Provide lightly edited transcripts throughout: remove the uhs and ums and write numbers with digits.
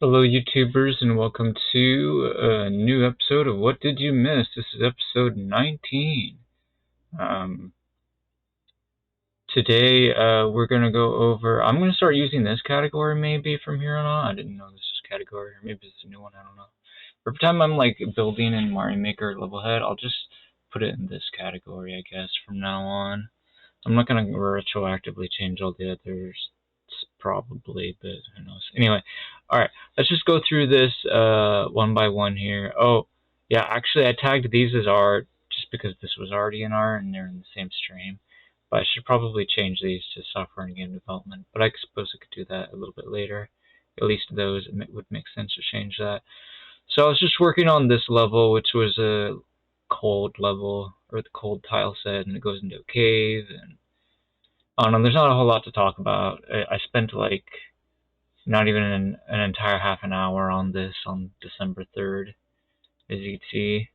Hello, YouTubers, and welcome to a new episode of What Did You Miss? This is episode 19. Um, Today, we're going to go over. I'm going to start using this category maybe from here on out. I didn't know this was a category, or maybe it's a new one, I don't know. Every time I'm like building in Mario Maker or Level Head, I'll just put it in this category, I guess, from now on. I'm not going to retroactively change all the others, probably, but who knows. Anyway, alright, let's just go through this one by one here. Oh, yeah, actually I tagged these as art just because this was already in art and they're in the same stream. But I should probably change these to software and game development, but I suppose I could do that a little bit later. At least those, it would make sense to change that. So I was just working on this level, which was a cold level, or the cold tile set, and it goes into a cave, and I don't know, there's not a whole lot to talk about. I spent like not even an entire half an hour on this on December 3rd, as you can see.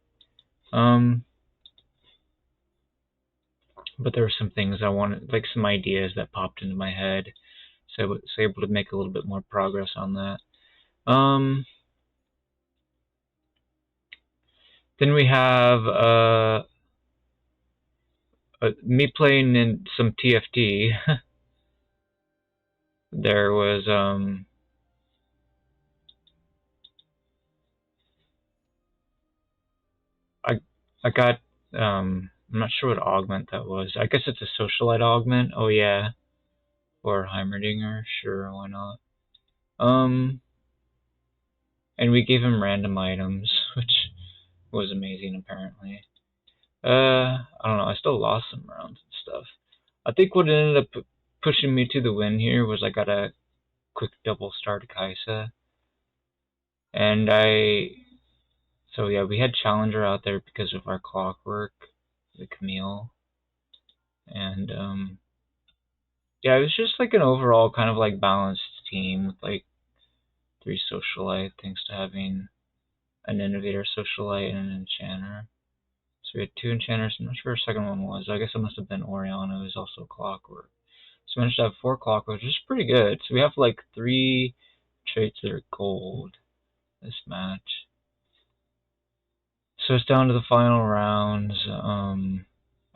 But there were some things I wanted, like some ideas that popped into my head, so I was able to make a little bit more progress on that. Then we have me playing in some TFT. There was I got I'm not sure what augment that was. I guess it's a socialite augment. Oh yeah, or Heimerdinger. Sure, why not? And we gave him random items, which was amazing apparently. I don't know. I still lost some rounds and stuff. I think what ended up pushing me to the win here was I got a quick double star to Kaisa, and so yeah, we had Challenger out there because of our clockwork, the Camille, and yeah, it was just like an overall kind of like balanced team with like 3 socialite, thanks to having an innovator socialite and an enchanter. So we had 2 enchanters. I'm not sure what the second one was. I guess it must have been Oriana, who's also clockwork. So we managed to have 4 clockwork, which is pretty good. So we have like 3 traits that are gold this match. So it's down to the final rounds.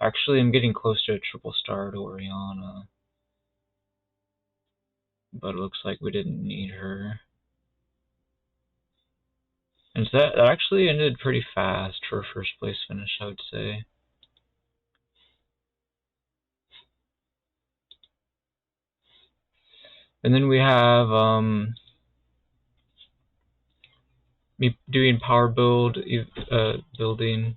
Actually, I'm getting close to a triple star to Oriana, but it looks like we didn't need her. And so that actually ended pretty fast for a first place finish, I would say. And then we have me doing power build, building.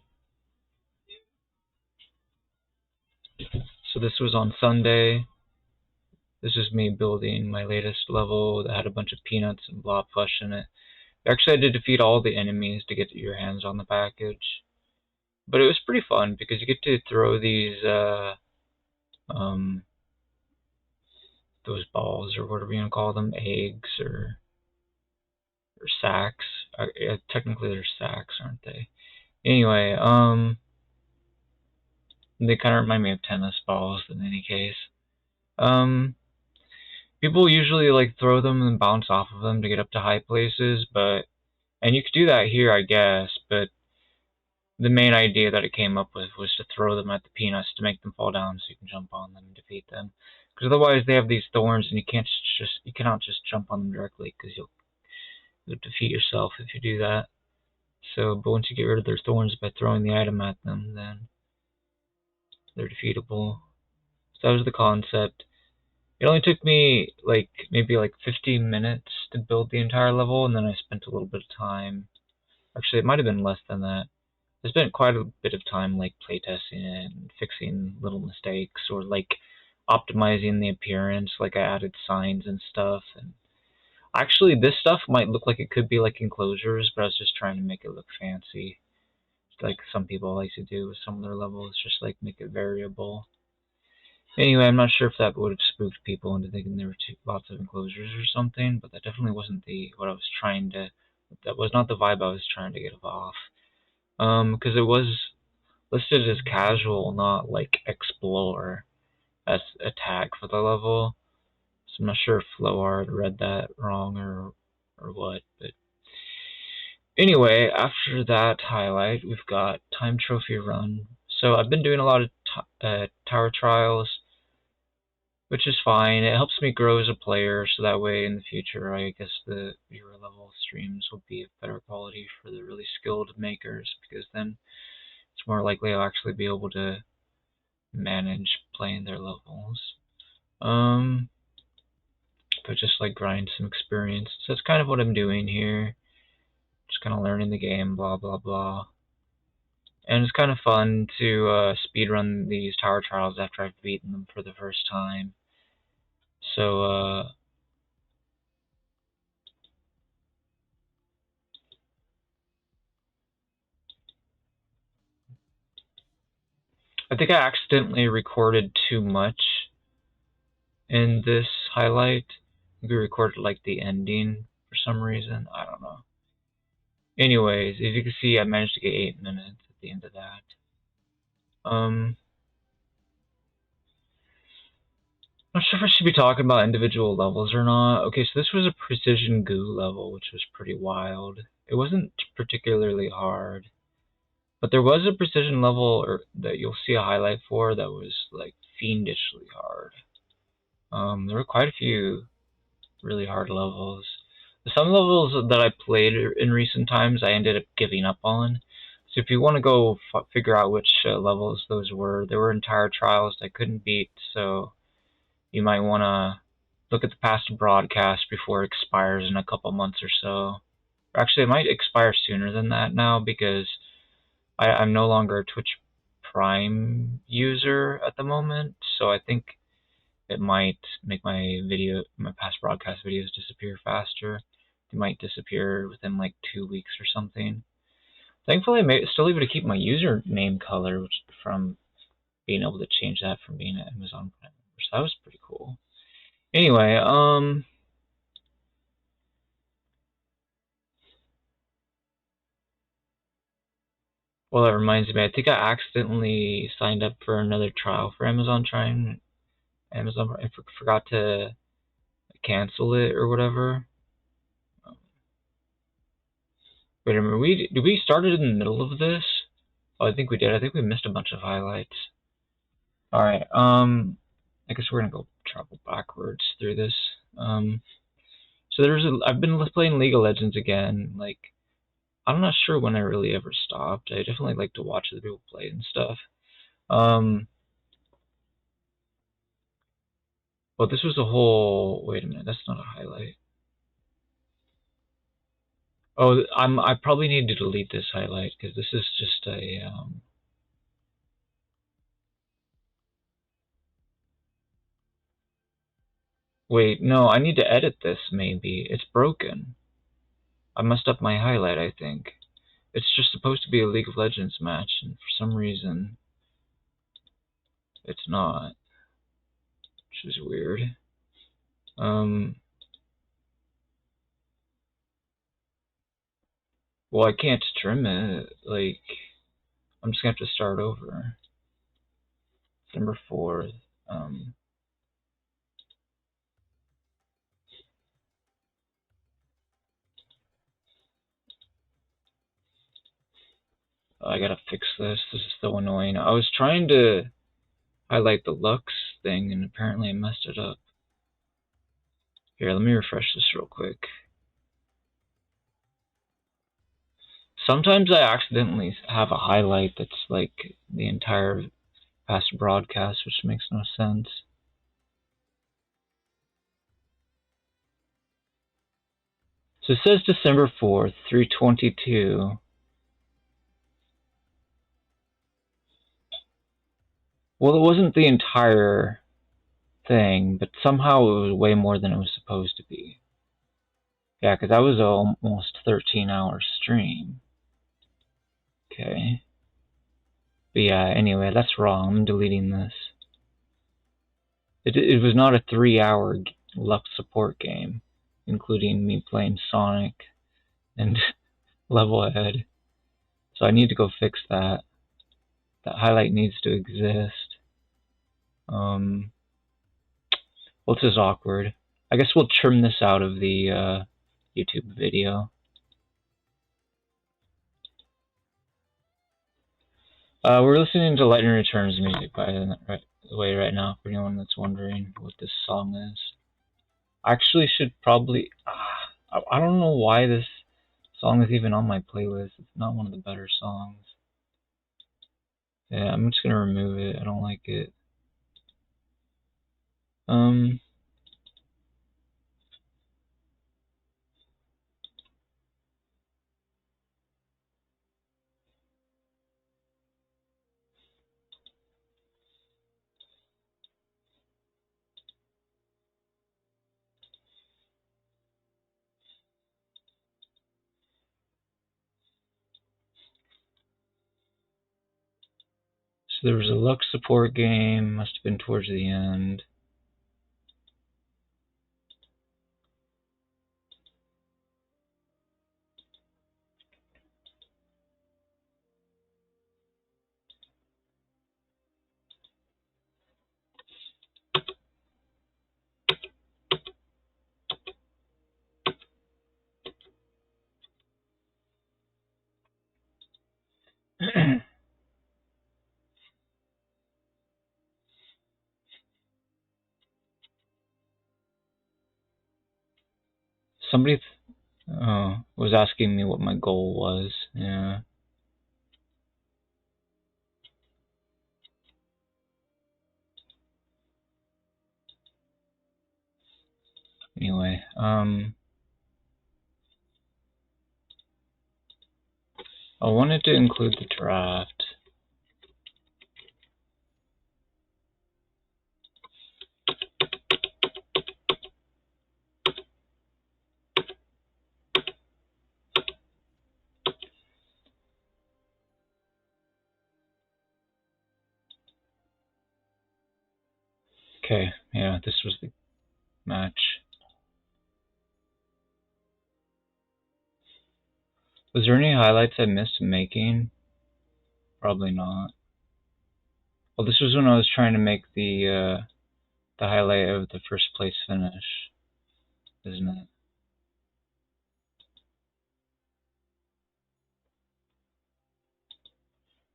So this was on Sunday. This is me building my latest level that had a bunch of peanuts and blobfish in it. Actually, I had to defeat all the enemies to get your hands on the package. But it was pretty fun because you get to throw these those balls, or whatever you want to call them, eggs or sacks. Technically they're sacks, aren't they? Anyway, they kind of remind me of tennis balls in any case. People usually like throw them and bounce off of them to get up to high places, and you could do that here, I guess, but the main idea that it came up with was to throw them at the peanuts to make them fall down so you can jump on them and defeat them. Because otherwise they have these thorns and you cannot just jump on them directly because you'll defeat yourself if you do that. So, but once you get rid of their thorns by throwing the item at them, then they're defeatable. So that was the concept. It only took me like maybe like 15 minutes to build the entire level, and then I spent a little bit of time. Actually, it might have been less than that. I spent quite a bit of time like playtesting it and fixing little mistakes, or like optimizing the appearance. Like I added signs and stuff. And actually, this stuff might look like it could be like enclosures, but I was just trying to make it look fancy, like some people like to do with some of their levels, just like make it variable. Anyway, I'm not sure if that would have spooked people into thinking there were lots of enclosures or something, but that definitely wasn't that was not the vibe I was trying to get off. Because it was listed as casual, not like explore, as a tag for the level. So I'm not sure if FlowArt read that wrong or or what. But anyway, after that highlight, we've got time trophy run. So I've been doing a lot of tower trials, which is fine. It helps me grow as a player, so that way in the future, I guess the viewer level streams will be of better quality for the really skilled makers, because then it's more likely I'll actually be able to manage playing their levels. But just like grind some experience. So that's kind of what I'm doing here. Just kind of learning the game, blah blah blah. And it's kind of fun to speedrun these tower trials after I've beaten them for the first time. So I think I accidentally recorded too much in this highlight. We recorded like the ending for some reason. I don't know. Anyways, as you can see, I managed to get 8 minutes at the end of that. I'm not sure if I should be talking about individual levels or not. Okay, so this was a precision goo level, which was pretty wild. It wasn't particularly hard, but there was a precision level that you'll see a highlight for that was like fiendishly hard. There were quite a few really hard levels. Some levels that I played in recent times, I ended up giving up on. So if you want to go figure out which levels those were, there were entire trials I couldn't beat, so you might want to look at the past broadcast before it expires in a couple months or so. Actually, it might expire sooner than that now, because I'm no longer a Twitch Prime user at the moment, so I think it might make my past broadcast videos disappear faster. They might disappear within like 2 weeks or something. Thankfully, I'm still able to keep my username color, from being able to change that from being an Amazon Prime member. So that was pretty cool. Anyway, well, that reminds me. I think I accidentally signed up for another trial for Amazon Prime. I forgot to cancel it or whatever. Wait a minute, did we start it in the middle of this? Oh, I think we did. I think we missed a bunch of highlights. Alright, I guess we're gonna go travel backwards through this. So I've been playing League of Legends again. Like, I'm not sure when I really ever stopped. I definitely like to watch other people play and stuff. But this was a whole... Wait a minute, that's not a highlight. Oh, I probably need to delete this highlight, because this is just a... Wait, no, I need to edit this, maybe. It's broken. I messed up my highlight, I think. It's just supposed to be a League of Legends match, and for some reason, it's not. Which is weird. Well, I can't trim it. Like, I'm just gonna have to start over. December 4th. I gotta fix this. This is so annoying. I was trying to highlight the Lux thing, and apparently I messed it up. Here, let me refresh this real quick. Sometimes I accidentally have a highlight that's like the entire past broadcast, which makes no sense. So it says December 4th, 3:22. Well, it wasn't the entire thing, but somehow it was way more than it was supposed to be. Yeah, because that was almost 13-hour stream. Okay. But yeah, anyway, that's wrong. I'm deleting this. It was not a 3-hour Lux support game, including me playing Sonic and level ahead. So I need to go fix that. That highlight needs to exist. Well, this is awkward. I guess we'll trim this out of the YouTube video. We're listening to Lightning Returns music, by the way, right now, for anyone that's wondering what this song is. I actually should probably... I don't know why this song is even on my playlist. It's not one of the better songs. Yeah, I'm just gonna remove it. I don't like it. So there was a Lux support game, must have been towards the end. Somebody was asking me what my goal was. Yeah. Anyway, I wanted to include the draft. Okay, yeah, this was the match. Was there any highlights I missed making? Probably not. Well, this was when I was trying to make the highlight of the first place finish, isn't it?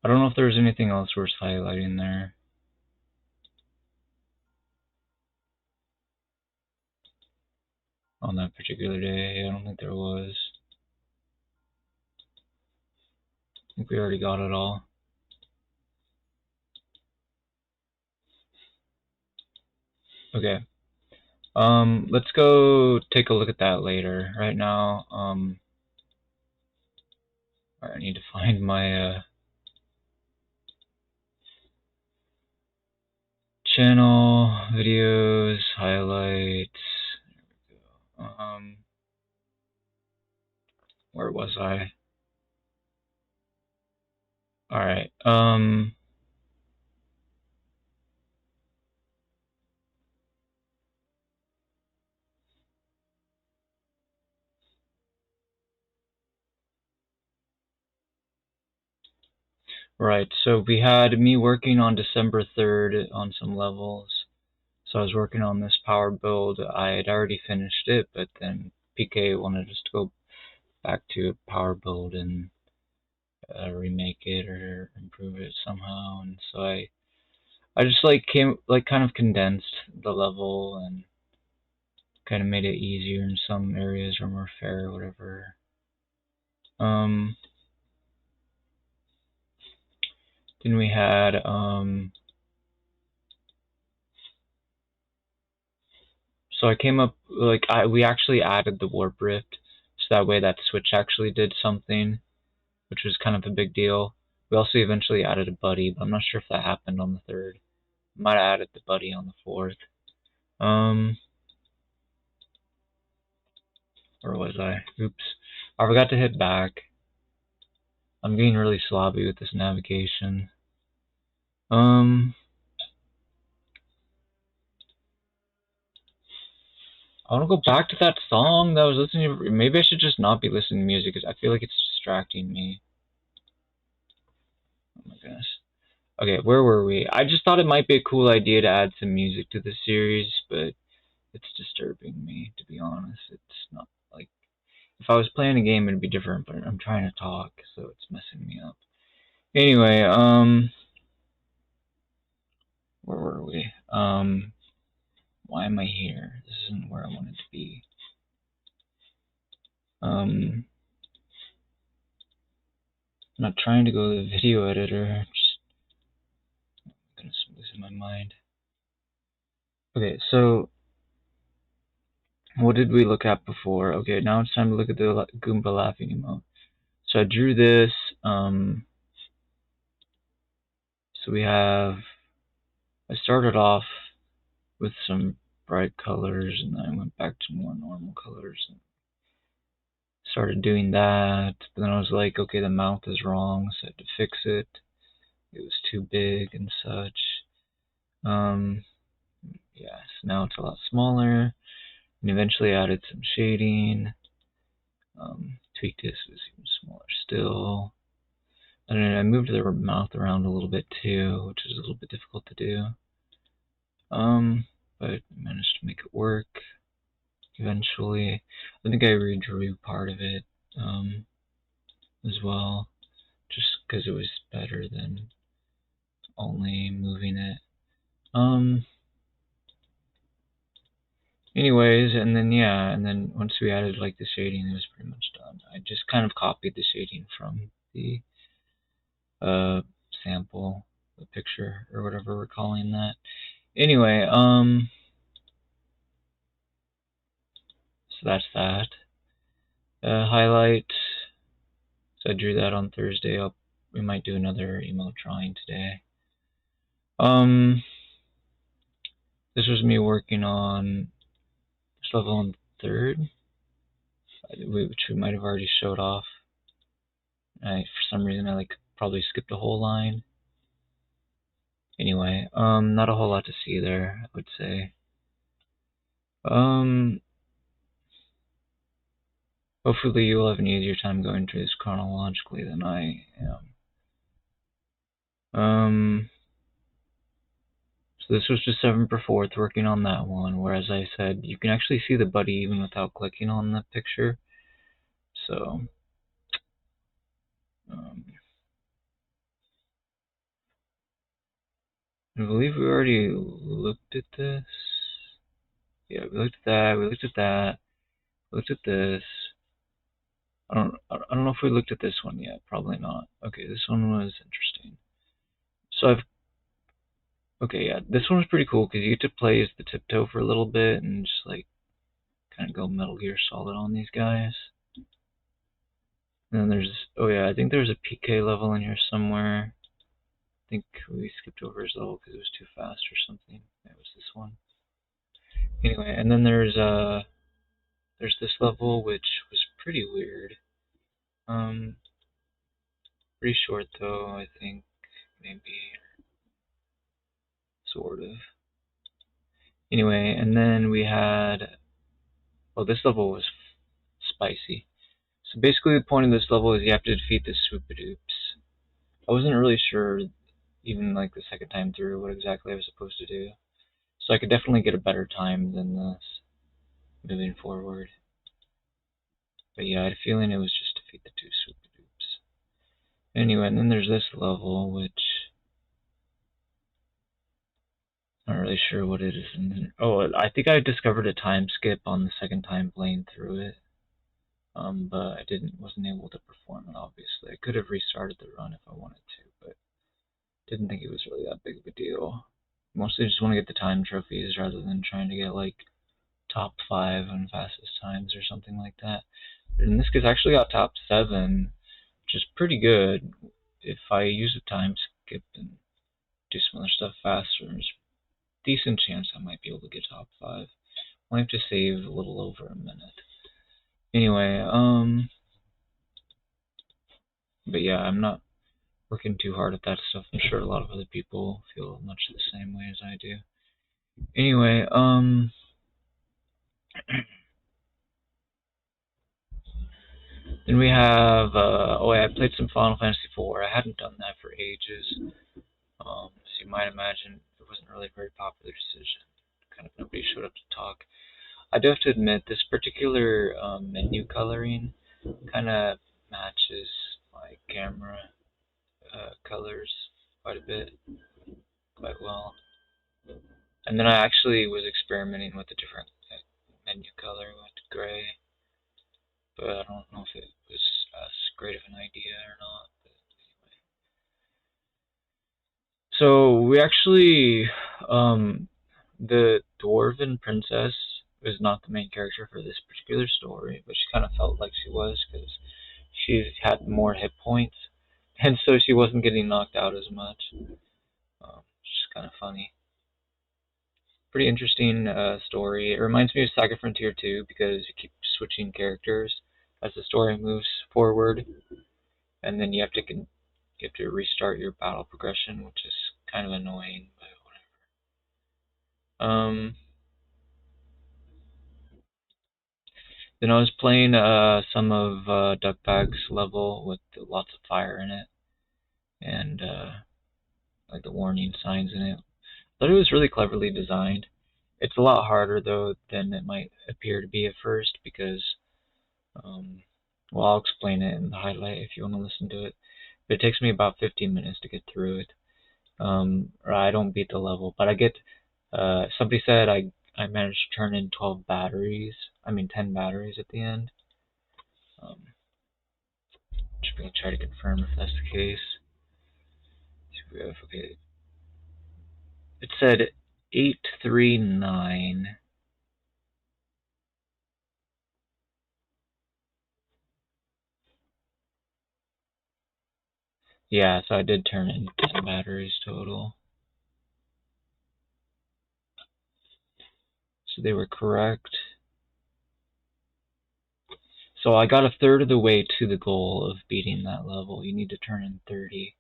I don't know if there was anything else worth highlighting there. On that particular day, I don't think there was. I think we already got it all. Okay. Let's go take a look at that later. Right now, I need to find my channel, videos, highlights. Where was I? Alright, right, so we had me working on December 3rd on some levels. So I was working on this power build. I had already finished it, but then PK wanted us to go back to a power build and remake it or improve it somehow. And so I just kind of condensed the level and kind of made it easier in some areas or more fair or whatever. Then we had so I came up we actually added the warp rift, so that way that switch actually did something, which was kind of a big deal. We also eventually added a buddy, but I'm not sure if that happened on the 3rd. Might have added the buddy on the 4th. Where was I? Oops. I forgot to hit back. I'm getting really sloppy with this navigation. I want to go back to that song that I was listening to. Maybe I should just not be listening to music because I feel like it's distracting me. Oh my goodness. Okay, where were we? I just thought it might be a cool idea to add some music to the series, but it's disturbing me, to be honest. It's not like... If I was playing a game, it'd be different, but I'm trying to talk, so it's messing me up. Anyway, where were we? Why am I here? This isn't where I wanted to be. I'm not trying to go to the video editor. Just, I'm losing my mind. Okay, so what did we look at before? Okay, now it's time to look at the Goomba laughing emote. So I drew this. So we have. I started off with some bright colors, and then I went back to more normal colors. And started doing that, but then I was like, okay, the mouth is wrong, so I had to fix it. It was too big and such. Yeah, so now it's a lot smaller, and eventually added some shading. Tweaked this, it was even smaller still. And then I moved the mouth around a little bit too, which is a little bit difficult to do. But I managed to make it work eventually. I think I redrew part of it as well, just because it was better than only moving it. Anyways, and then once we added like the shading, it was pretty much done. I just kind of copied the shading from the sample, the picture, or whatever we're calling that. Anyway, so that's that. Highlight. So I drew that on Thursday. We might do another emote drawing today. This was me working on this level on third, which we might have already showed off. For some reason, I probably skipped a whole line. Anyway, not a whole lot to see there, I would say. Hopefully you'll have an easier time going through this chronologically than I am. So this was just 7/4 working on that one, where as I said, you can actually see the buddy even without clicking on the picture. So, I believe we already looked at this. Yeah, we looked at that, we looked at that, we looked at this. I don't know if we looked at this one yet. Probably not. Okay, this one was interesting. So okay, yeah, this one was pretty cool because you get to play as the tiptoe for a little bit and just kind of go Metal Gear Solid on these guys. And then I think there's a PK level in here somewhere. I think we skipped over his level because it was too fast or something. That was this one. Anyway, and then there's this level which was pretty weird. Pretty short though, I think, maybe, sort of. Anyway, and then we had, this level was spicy. So basically the point of this level is you have to defeat the Swoopadoops. I wasn't really sure, even the second time through, what exactly I was supposed to do. So I could definitely get a better time than this moving forward. But yeah, I had a feeling it was just defeat the two Swoopadoops. Anyway, and then there's this level, which I'm not really sure what it is. And then, I think I discovered a time skip on the second time playing through it. But I wasn't able to perform it, obviously. I could have restarted the run if I wanted to, but didn't think it was really that big of a deal. Mostly just want to get the time trophies rather than trying to get top 5 on fastest times or something like that. But in this case, I actually got top 7, which is pretty good. If I use a time skip and do some other stuff faster, there's a decent chance I might be able to get top 5. I have to save a little over a minute. Anyway, but yeah, I'm not working too hard at that stuff. I'm sure a lot of other people feel much the same way as I do. Anyway, then we have, I played some Final Fantasy IV. I hadn't done that for ages. As you might imagine, it wasn't really a very popular decision. Kind of nobody showed up to talk. I do have to admit, this particular menu coloring kind of matches my camera colors quite a bit, quite well. And then I actually was experimenting with a different menu color, went to gray, but I don't know if it was as great of an idea or not. But anyway. So we actually, the dwarven princess is not the main character for this particular story, but she kind of felt like she was because she had more hit points, and so she wasn't getting knocked out as much. Which is kind of funny. Pretty interesting story. It reminds me of Saga Frontier 2 because you keep switching characters as the story moves forward, and then you have to restart your battle progression, which is kind of annoying, but whatever. Then I was playing some of Duckbag's level with lots of fire in it, and like the warning signs in it. But it was really cleverly designed. It's a lot harder though than it might appear to be at first because, well, I'll explain it in the highlight if you want to listen to it. But it takes me about 15 minutes to get through it. Or I don't beat the level, but I get. Somebody said I managed to turn in 12 batteries. I mean 10 batteries at the end. Just gonna try to confirm if that's the case. Okay. It said 839. Yeah, so I did turn in 10 batteries total. So they were correct. So I got a third of the way to the goal of beating that level. You need to turn in 30.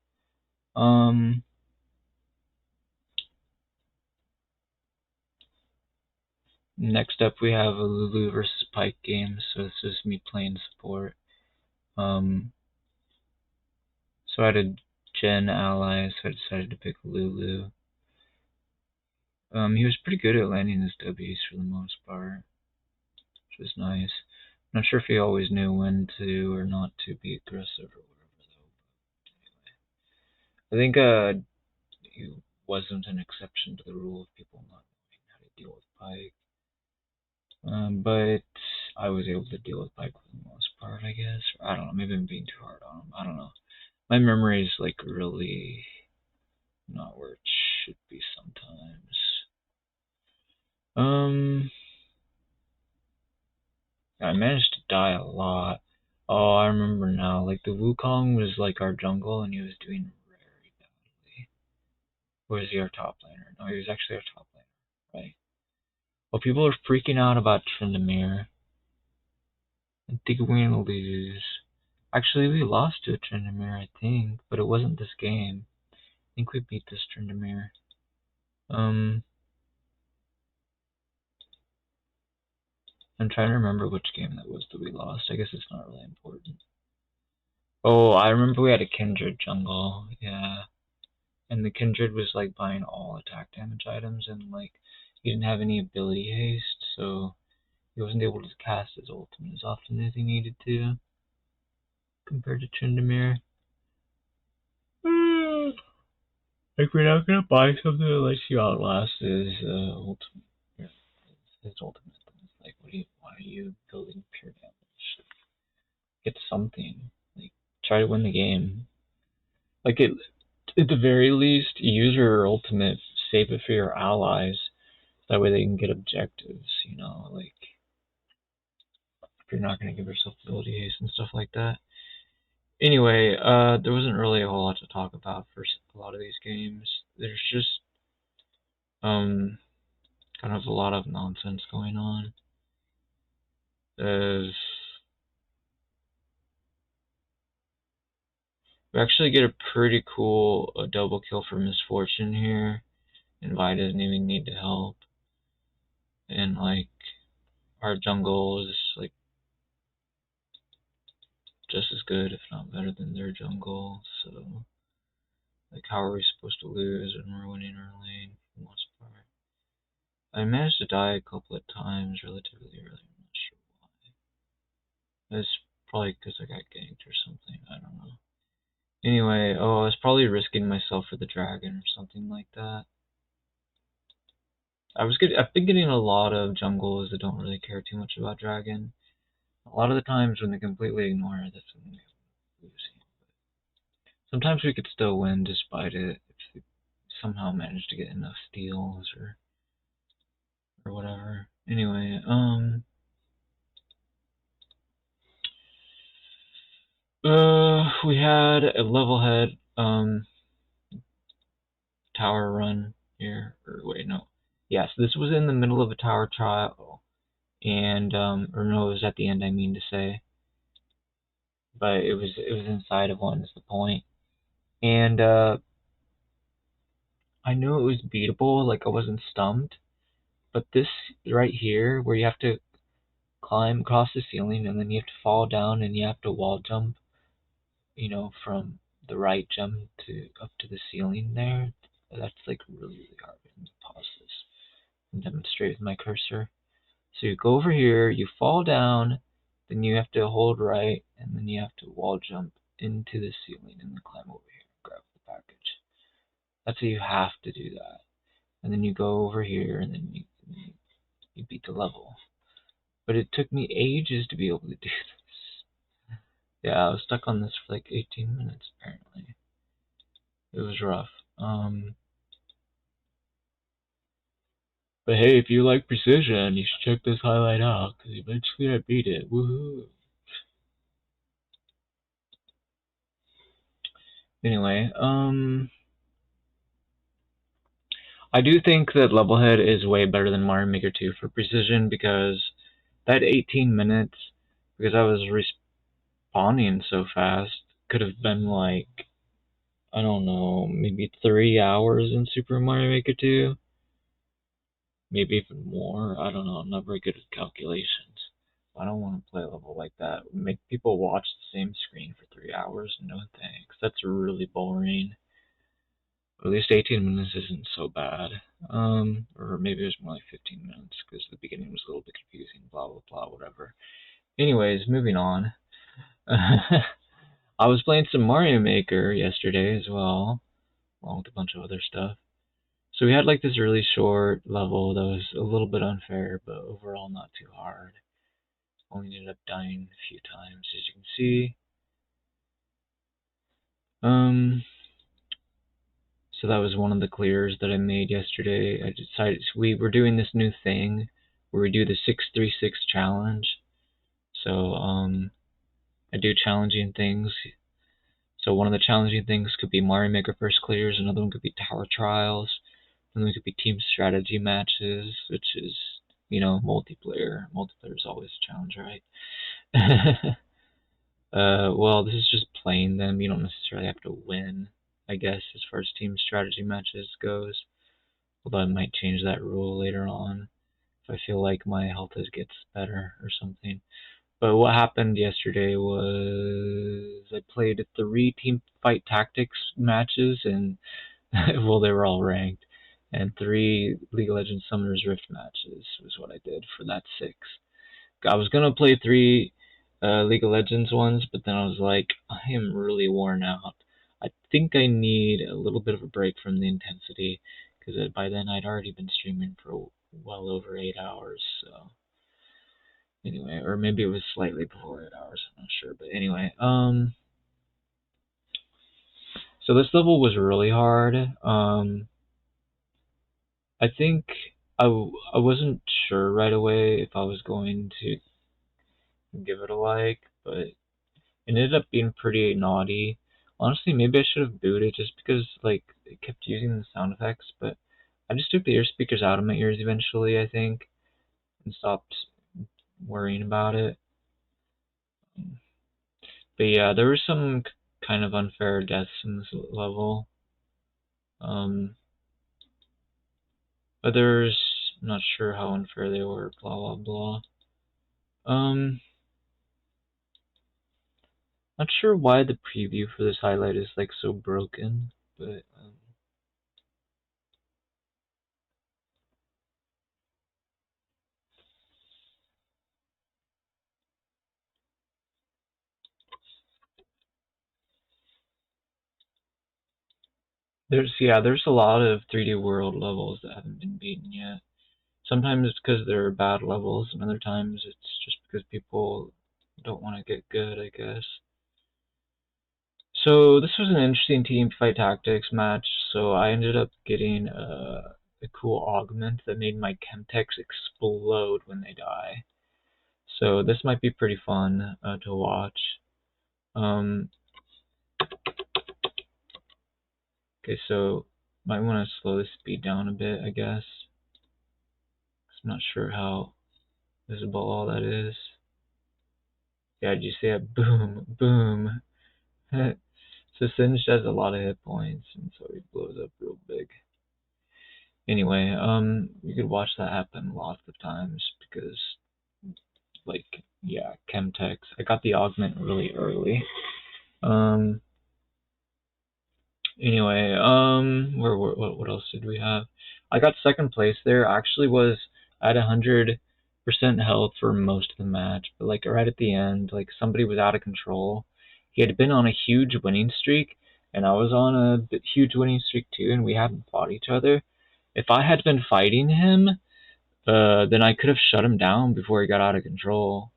Next up we have a Lulu versus Pike game, so this is me playing support. So I had a Gen ally, so I decided to pick Lulu. He was pretty good at landing his W's for the most part, which was nice. I'm not sure if he always knew when to or not to be aggressive or whatever, though. But anyway, I think he wasn't an exception to the rule of people not knowing how to deal with Pike. But I was able to deal with Pike for the most part, I guess. I don't know, maybe I'm being too hard on him. I don't know. My memory is like really not where it should be sometimes. I managed to die a lot. Oh, I remember now. Like the Wukong was like our jungle, and he was doing very badly. Or is he our top laner? No, he was actually our top laner, right? Well, people are freaking out about Tryndamere. I think we're gonna lose. Actually, we lost to a Tryndamere, I think, but it wasn't this game. I think we beat this Tryndamere. I'm trying to remember which game that was that we lost. I guess it's not really important. Oh, I remember we had a Kindred jungle. Yeah. And the Kindred was like buying all attack damage items, and like he didn't have any ability haste, so he wasn't able to cast his ultimate as often as he needed to, compared to Tryndamere. Like we're not gonna buy something that lets you outlast his ultimate. His ultimate. It's like, why are you building pure damage? Get something. Like, try to win the game. Like at the very least, use your ultimate, save it for your allies. That way they can get objectives, like if you're not going to give yourself ability haste and stuff like that. Anyway, there wasn't really a whole lot to talk about for a lot of these games. There's just kind of a lot of nonsense going on. We actually get a pretty cool double kill for Misfortune here, and Vi doesn't even need to help. And like our jungle is like just as good, if not better, than their jungle. So like, how are we supposed to lose when we're winning our lane for the most part? I managed to die a couple of times relatively early. I'm not sure why. It's probably because I got ganked or something. I don't know. Anyway, I was probably risking myself for the dragon or something like that. I've been getting a lot of jungles that don't really care too much about dragon. A lot of the times when they completely ignore it, that's when they're losing. Sometimes we could still win despite it if we somehow manage to get enough steals or whatever. Anyway, we had a level head tower run here. Or wait, no. Yes, this was in the middle of a tower trial, and or no, it was at the end. I mean to say, but it was inside of one. Is the point? And I knew it was beatable. Like I wasn't stumped, but this right here, where you have to climb across the ceiling and then you have to fall down and you have to wall jump, from the right jump to up to the ceiling there. That's like really, really hard. Let me pause this and demonstrate with my cursor. So you go over here, you fall down, then you have to hold right, and then you have to wall jump into the ceiling and then climb over here and grab the package. That's how you have to do that. And then you go over here and then you beat the level. But it took me ages to be able to do this. Yeah, I was stuck on this for like 18 minutes apparently. It was rough. But hey, if you like precision, you should check this highlight out, because eventually I beat it. Woohoo! Anyway, I do think that Levelhead is way better than Mario Maker 2 for precision, because that 18 minutes, because I was respawning so fast, could have been like, I don't know, maybe 3 hours in Super Mario Maker 2. Maybe even more. I don't know. I'm not very good at calculations. I don't want to play a level like that. Make people watch the same screen for 3 hours. No thanks. That's really boring. At least 18 minutes isn't so bad. Or maybe it was more like 15 minutes because the beginning was a little bit confusing. Blah blah blah. Whatever. Anyways, moving on. I was playing some Mario Maker yesterday as well, along with a bunch of other stuff. So we had like this really short level that was a little bit unfair, but overall not too hard. Only ended up dying a few times, as you can see. So that was one of the clears that I made yesterday. I decided we were doing this new thing where we do the 636 challenge. So I do challenging things. So one of the challenging things could be Mario Maker first clears, another one could be tower trials, and then it could be team strategy matches, which is, multiplayer. Multiplayer is always a challenge, right? Well, this is just playing them. You don't necessarily have to win, I guess, as far as team strategy matches goes. Although I might change that rule later on if I feel like my health gets better or something. But what happened yesterday was I played 3 team fight tactics matches, and well, they were all ranked, and 3 League of Legends Summoners Rift matches was what I did for that 6. I was gonna play 3 League of Legends ones, but then I was like, I am really worn out. I think I need a little bit of a break from the intensity, because by then I'd already been streaming for well over 8 hours. So anyway, or maybe it was slightly before 8 hours. I'm not sure, but anyway, so this level was really hard. I think I wasn't sure right away if I was going to give it a like, but it ended up being pretty naughty. Honestly, maybe I should have booted just because like it kept using the sound effects, but I just took the ear speakers out of my ears eventually, I think, and stopped worrying about it. But yeah, there were some kind of unfair deaths in this level. Others, not sure how unfair they were, blah blah blah. Not sure why the preview for this highlight is like so broken, but There's a lot of 3D World levels that haven't been beaten yet. Sometimes it's because they're bad levels, and other times it's just because people don't want to get good, I guess. So this was an interesting team fight tactics match. So I ended up getting a cool augment that made my Chemtechs explode when they die. So this might be pretty fun to watch. Um, okay, so might want to slow the speed down a bit, I guess. I'm not sure how visible all that is. Yeah, did you see that? Boom, boom. So Singed has a lot of hit points, and so he blows up real big. Anyway, you could watch that happen lots of times because, like, yeah, Chemtex. I got the augment really early. Um, anyway, what else did we have? I got second place there. I actually was at 100% health for most of the match, but like right at the end, like somebody was out of control. He had been on a huge winning streak, and I was on a huge winning streak too, and we hadn't fought each other. If I had been fighting him, then I could have shut him down before he got out of control.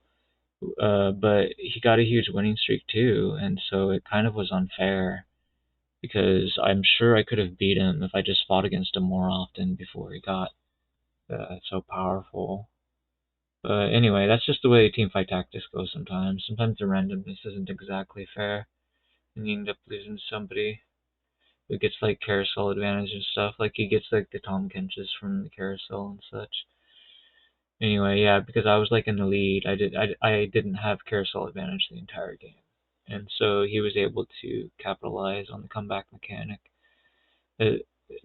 But he got a huge winning streak too, and so it kind of was unfair because I'm sure I could have beat him if I just fought against him more often before he got so powerful. But anyway, that's just the way team fight tactics go sometimes. Sometimes the randomness isn't exactly fair, and you end up losing to somebody who gets like carousel advantage and stuff. Like he gets like the Tom Kenches from the carousel and such. Anyway, yeah, because I was like in the lead, I didn't have carousel advantage the entire game, and so he was able to capitalize on the comeback mechanic uh,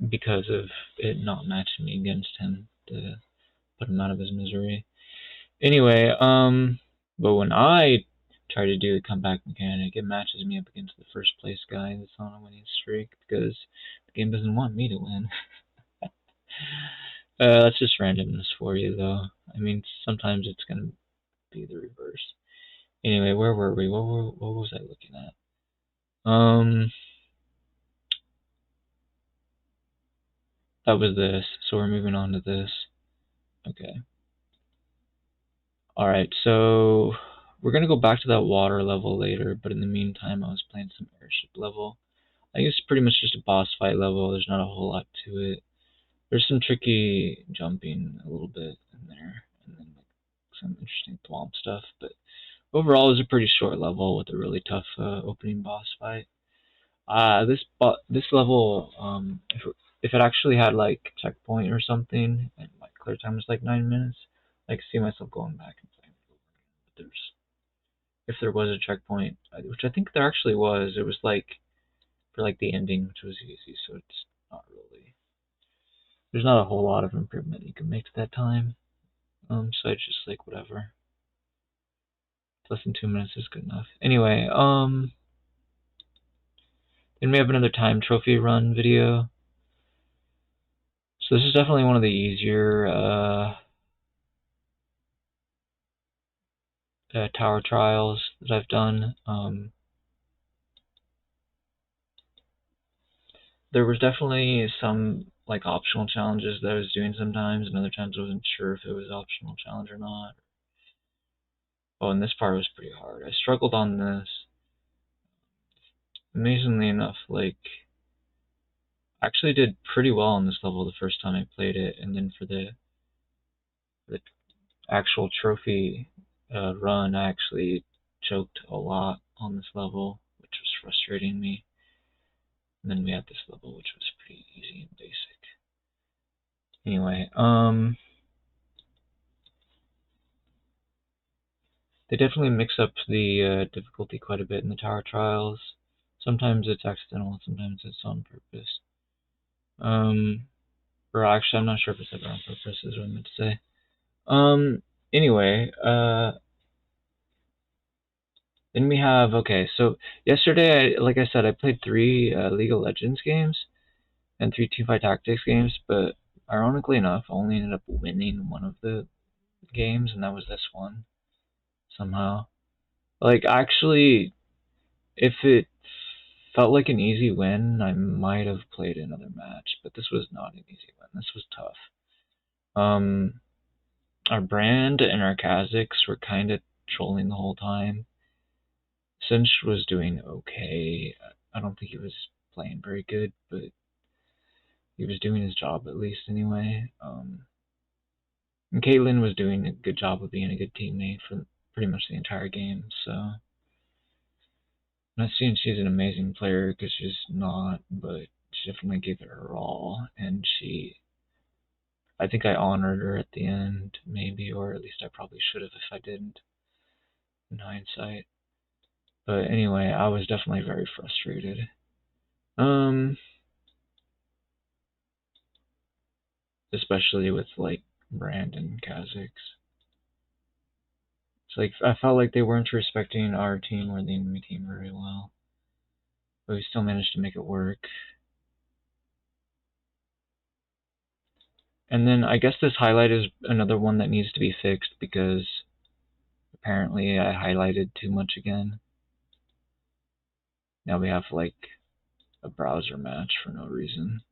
because of it not matching me against him to put him out of his misery. Anyway, but when I try to do the comeback mechanic, it matches me up against the first place guy that's on a winning streak because the game doesn't want me to win. That's just randomness for you, though. I mean, sometimes it's gonna be the reverse. Anyway, where were we? What was I looking at? That was this. So we're moving on to this. Okay. All right. So we're gonna go back to that water level later, but in the meantime, I was playing some airship level. I guess it's pretty much just a boss fight level. There's not a whole lot to it. There's some tricky jumping a little bit in there, and then like some interesting thwomp stuff. But overall, it's a pretty short level with a really tough opening boss fight. This level, if it actually had like checkpoint or something, and like clear time was like 9 minutes, I could see myself going back and playing it over again. But if there was a checkpoint, which I think there actually was, it was like for like the ending, which was easy, so it's not really. There's not a whole lot of improvement you can make to that time. So it's just like whatever. Less than 2 minutes is good enough. Anyway, then we have another time trophy run video. So this is definitely one of the easier tower trials that I've done. There was definitely some like optional challenges that I was doing sometimes, and other times I wasn't sure if it was optional challenge or not. Oh, and this part was pretty hard. I struggled on this. Amazingly enough, like I actually did pretty well on this level the first time I played it, and then for the actual trophy run, I actually choked a lot on this level, which was frustrating me. And then we had this level, which was pretty easy and basic. Anyway, they definitely mix up the difficulty quite a bit in the tower trials. Sometimes it's accidental, sometimes it's on purpose. Or actually, I'm not sure if it's ever on purpose, is what I meant to say. Anyway, then we have, okay, so yesterday, like I said, I played 3 League of Legends games and 3 Teamfight Tactics games, but ironically enough, I only ended up winning one of the games, and that was this one, somehow. Like, actually, if it felt like an easy win. I might have played another match, but this was not an easy win. This was tough. Our brand and our Kazakhs were kind of trolling the whole time. Sinch was doing okay. I don't think he was playing very good, but he was doing his job at least anyway. And Caitlyn was doing a good job of being a good teammate for pretty much the entire game. So I'm not saying she's an amazing player because she's not, but she definitely gave it her all, and I think I honored her at the end, maybe, or at least I probably should have if I didn't, in hindsight. But anyway, I was definitely very frustrated. Especially with like Brandon Kazakhs. It's like I felt like they weren't respecting our team or the enemy team very well, but we still managed to make it work. And then I guess this highlight is another one that needs to be fixed because apparently I highlighted too much again. Now we have like a browser match for no reason.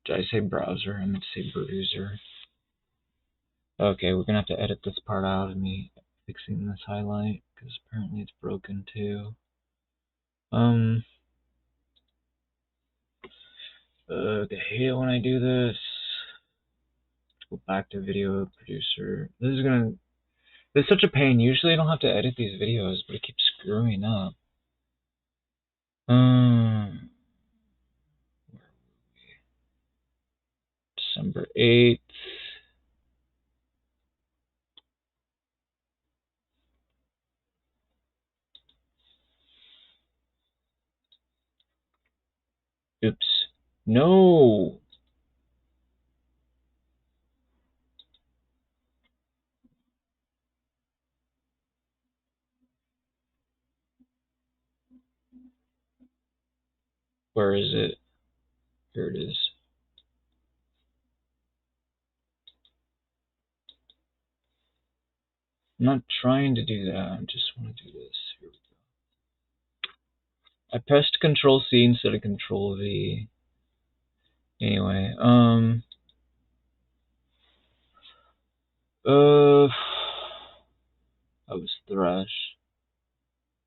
Did I say browser? I meant to say bruiser. Okay, we're gonna have to edit this part out of me fixing this highlight because apparently it's broken too. I hate when I do this. Let's go back to video producer. This is such a pain. Usually I don't have to edit these videos, but it keeps screwing up. December 8th. Oops. No! Where is it? Here it is. I'm not trying to do that. I just want to do this. Here we go. I pressed Control C instead of Control V. Anyway, I was Thresh.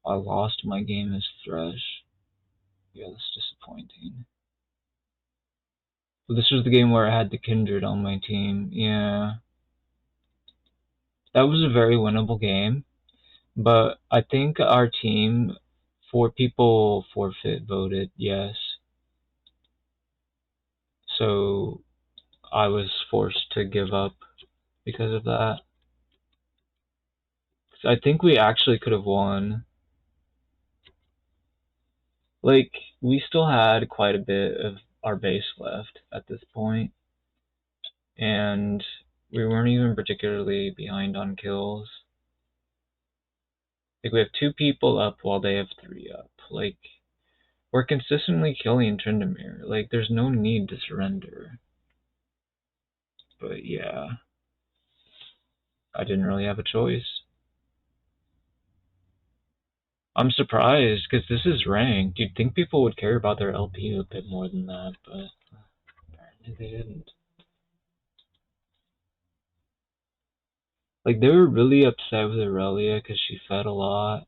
I lost my game as Thresh. Yeah, that's disappointing. But this was the game where I had the Kindred on my team. Yeah. That was a very winnable game. But I think our team, 4 people forfeit voted yes. So I was forced to give up because of that. I think we actually could have won. Like, we still had quite a bit of our base left at this point, and we weren't even particularly behind on kills. Like, we have 2 people up while they have 3 up. Like, we're consistently killing Tryndamere. Like, there's no need to surrender. But yeah, I didn't really have a choice. I'm surprised, because this is ranked. You'd think people would care about their LP a bit more than that, but apparently they didn't. Like, they were really upset with Aurelia because she fed a lot.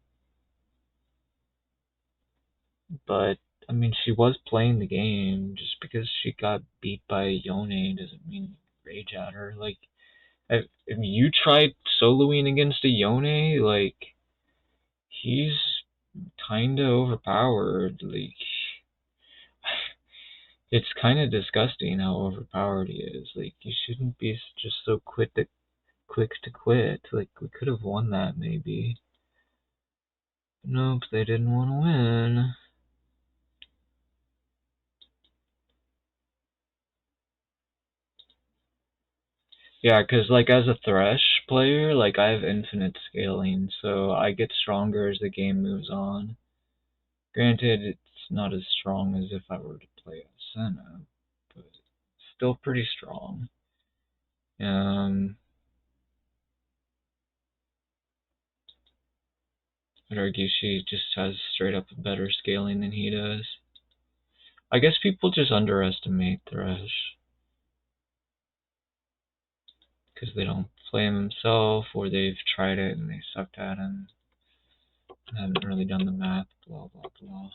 But, I mean, she was playing the game. Just because she got beat by Yone doesn't mean rage at her. Like, if you tried soloing against a Yone, like, he's kinda overpowered. Like, it's kind of disgusting how overpowered he is. Like, you shouldn't be just so quick to quit. Like, we could have won that maybe. Nope, they didn't want to win. Yeah, because, like, as a Thresh player, like, I have infinite scaling, so I get stronger as the game moves on. Granted, it's not as strong as if I were to play a Senna, but still pretty strong. I'd argue she just has straight up better scaling than he does. I guess people just underestimate Thresh because they don't play him himself, or they've tried it and they sucked at him and haven't really done the math, blah blah blah.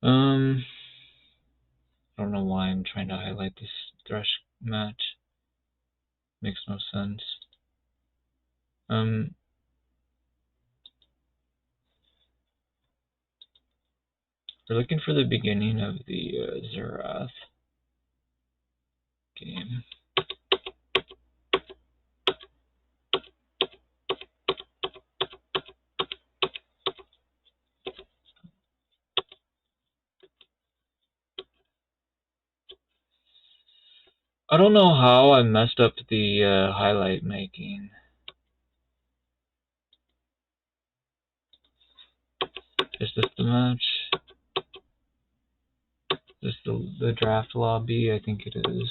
I don't know why I'm trying to highlight this Thresh match. Makes no sense. We're looking for the beginning of the Xerath game. I don't know how I messed up the highlight making. Is this the match? Is this the draft lobby? I think it is.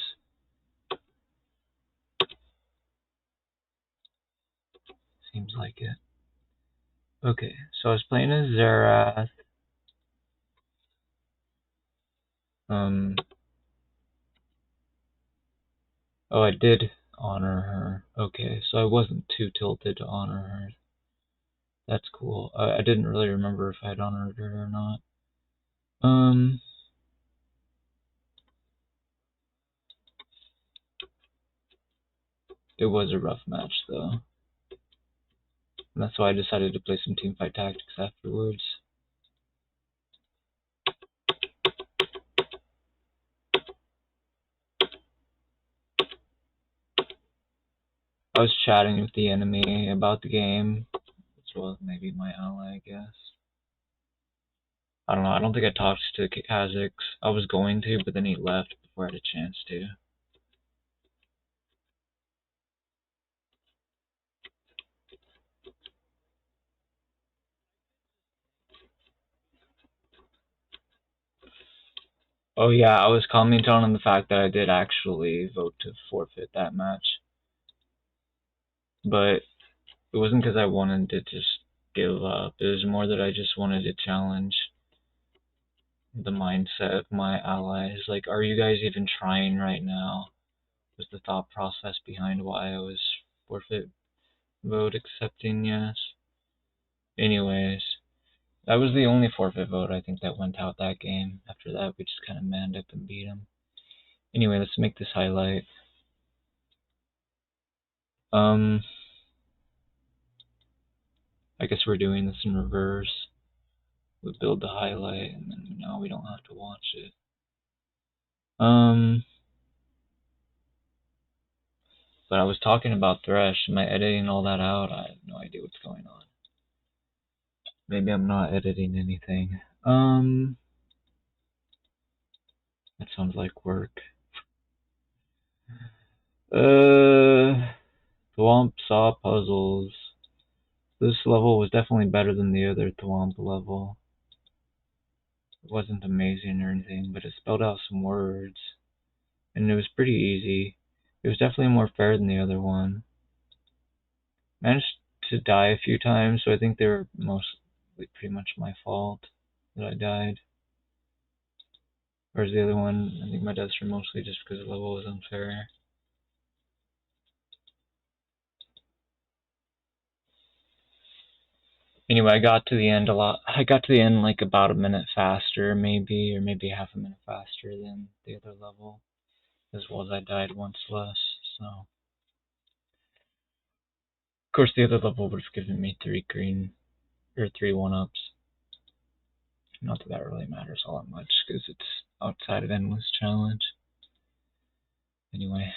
Seems like it. Okay, so I was playing as Xerath. Oh, I did honor her. Okay, so I wasn't too tilted to honor her. That's cool. I didn't really remember if I had honored her or not. It was a rough match, though. And that's why I decided to play some teamfight tactics afterwards. I was chatting with the enemy about the game, as well as maybe my ally, I guess. I don't know, I don't think I talked to Kha'Zix. I was going to, but then he left before I had a chance to. Oh yeah, I was commenting on the fact that I did actually vote to forfeit that match. But it wasn't because I wanted to just give up. It was more that I just wanted to challenge the mindset of my allies. Like, are you guys even trying right now? Was the thought process behind why I was forfeit vote accepting yes. Anyways, that was the only forfeit vote I think that went out that game. After that, we just kind of manned up and beat him. Anyway, let's make this highlight. I guess we're doing this in reverse. We build the highlight, and then now we don't have to watch it. But I was talking about Thresh. Am I editing all that out? I have no idea what's going on. Maybe I'm not editing anything. That sounds like work. Thwomp Saw Puzzles. This level was definitely better than the other Thwomp level. It wasn't amazing or anything, but it spelled out some words. And it was pretty easy. It was definitely more fair than the other one. Managed to die a few times, so I think they were mostly pretty much my fault that I died. Whereas the other one, I think my deaths were mostly just because the level was unfair. Anyway, I got to the end like about a minute faster, maybe, or maybe half a minute faster than the other level, as well as I died once less, so. Of course, the other level would have given me 3 1-ups. Not that that really matters all that much, because it's outside of Endless Challenge. Anyway,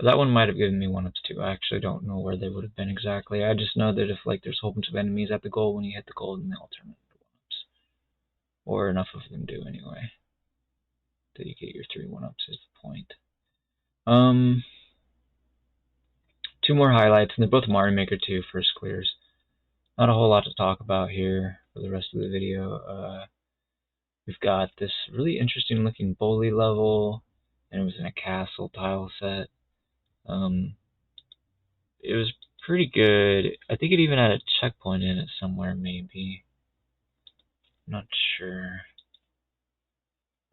that one might have given me 1-ups too. I actually don't know where they would have been exactly. I just know that if like there's a whole bunch of enemies at the goal, when you hit the goal, then they all turn into 1-ups. Or enough of them do anyway. That you get your 3 1-ups is the point. 2 more highlights, and they're both Mario Maker 2 first clears. Not a whole lot to talk about here for the rest of the video. We've got this really interesting looking bully level, and it was in a castle tile set. It was pretty good. I think it even had a checkpoint in it somewhere, maybe. Not sure.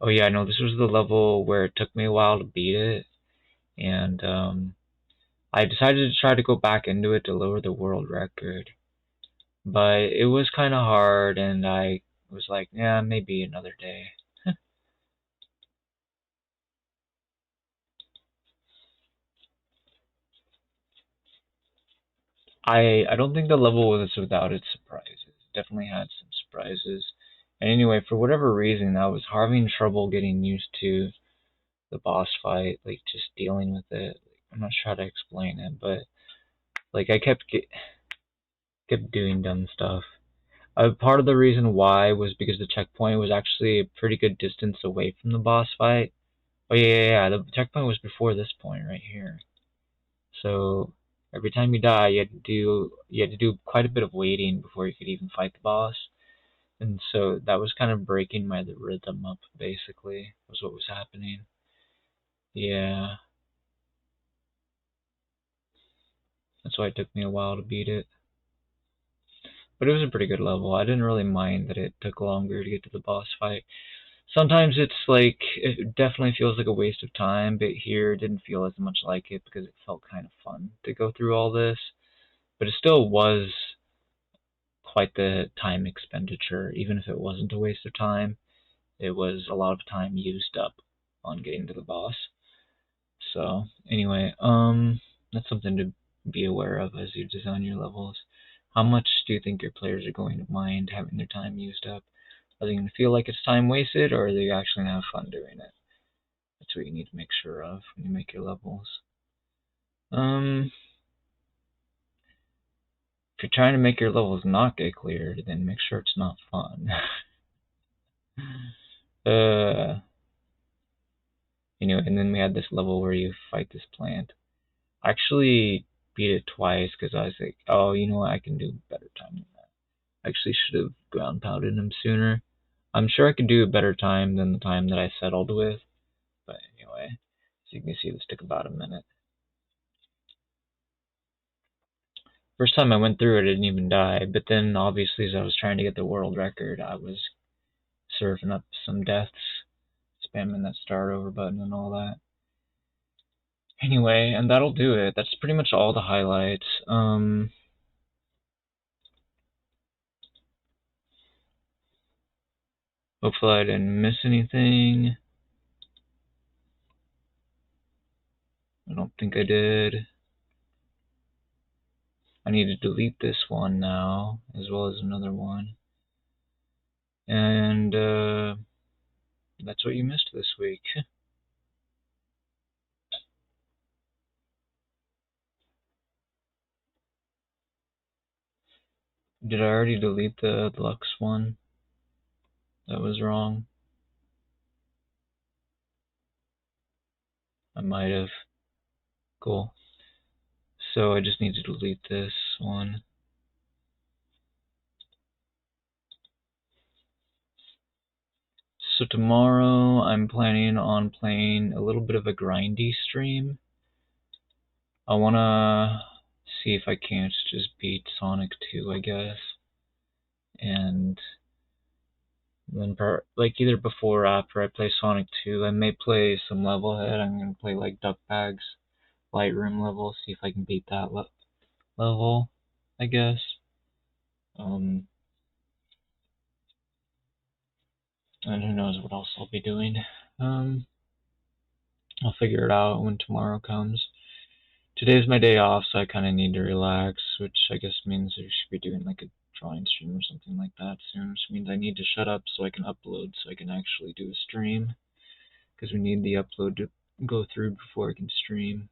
Oh yeah, no, this was the level where it took me a while to beat it, and I decided to try to go back into it to lower the world record, but it was kind of hard, and I was like, yeah, maybe another day. I don't think the level was without its surprises. It definitely had some surprises. And anyway, for whatever reason, I was having trouble getting used to the boss fight, like just dealing with it. I'm not sure how to explain it, but like I kept doing dumb stuff. Part of the reason why was because the checkpoint was actually a pretty good distance away from the boss fight. Oh yeah. The checkpoint was before this point right here. So every time you die, you had to do quite a bit of waiting before you could even fight the boss. And so that was kind of breaking my rhythm up. Basically, was what was happening. Yeah, that's why it took me a while to beat it. But it was a pretty good level. I didn't really mind that it took longer to get to the boss fight. Sometimes it's like, it definitely feels like a waste of time, but here it didn't feel as much like it because it felt kind of fun to go through all this. But it still was quite the time expenditure, even if it wasn't a waste of time. It was a lot of time used up on getting to the boss. So anyway, that's something to be aware of as you design your levels. How much do you think your players are going to mind having their time used up? Are they going to feel like it's time wasted, or are they actually going to have fun doing it? That's what you need to make sure of when you make your levels. If you're trying to make your levels not get cleared, then make sure it's not fun. uh, and then we had this level where you fight this plant. I actually beat it twice because I was like, oh, you know what, I can do better time than that. I actually should have ground pounded him sooner. I'm sure I could do a better time than the time that I settled with. But anyway, so you can see this took about a minute. First time I went through it, I didn't even die. But then, obviously, as I was trying to get the world record, I was serving up some deaths, spamming that start over button and all that. Anyway, and that'll do it. That's pretty much all the highlights. Hopefully I didn't miss anything. I don't think I did. I need to delete this one now, as well as another one. And that's what you missed this week. Did I already delete the Lux one? That was wrong. I might have. Cool. So I just need to delete this one. So tomorrow I'm planning on playing a little bit of a grindy stream. I wanna see if I can't just beat Sonic 2, I guess. And then either before or after I play Sonic 2, I may play some level head. I'm gonna play like Duck Bag's Lightroom level, see if I can beat that level, I guess. And who knows what else I'll be doing. I'll figure it out when tomorrow comes. Today's my day off, so I kind of need to relax, which I guess means I should be doing like a drawing stream or something like that soon, which means I need to shut up so I can upload so I can actually do a stream, because we need the upload to go through before I can stream.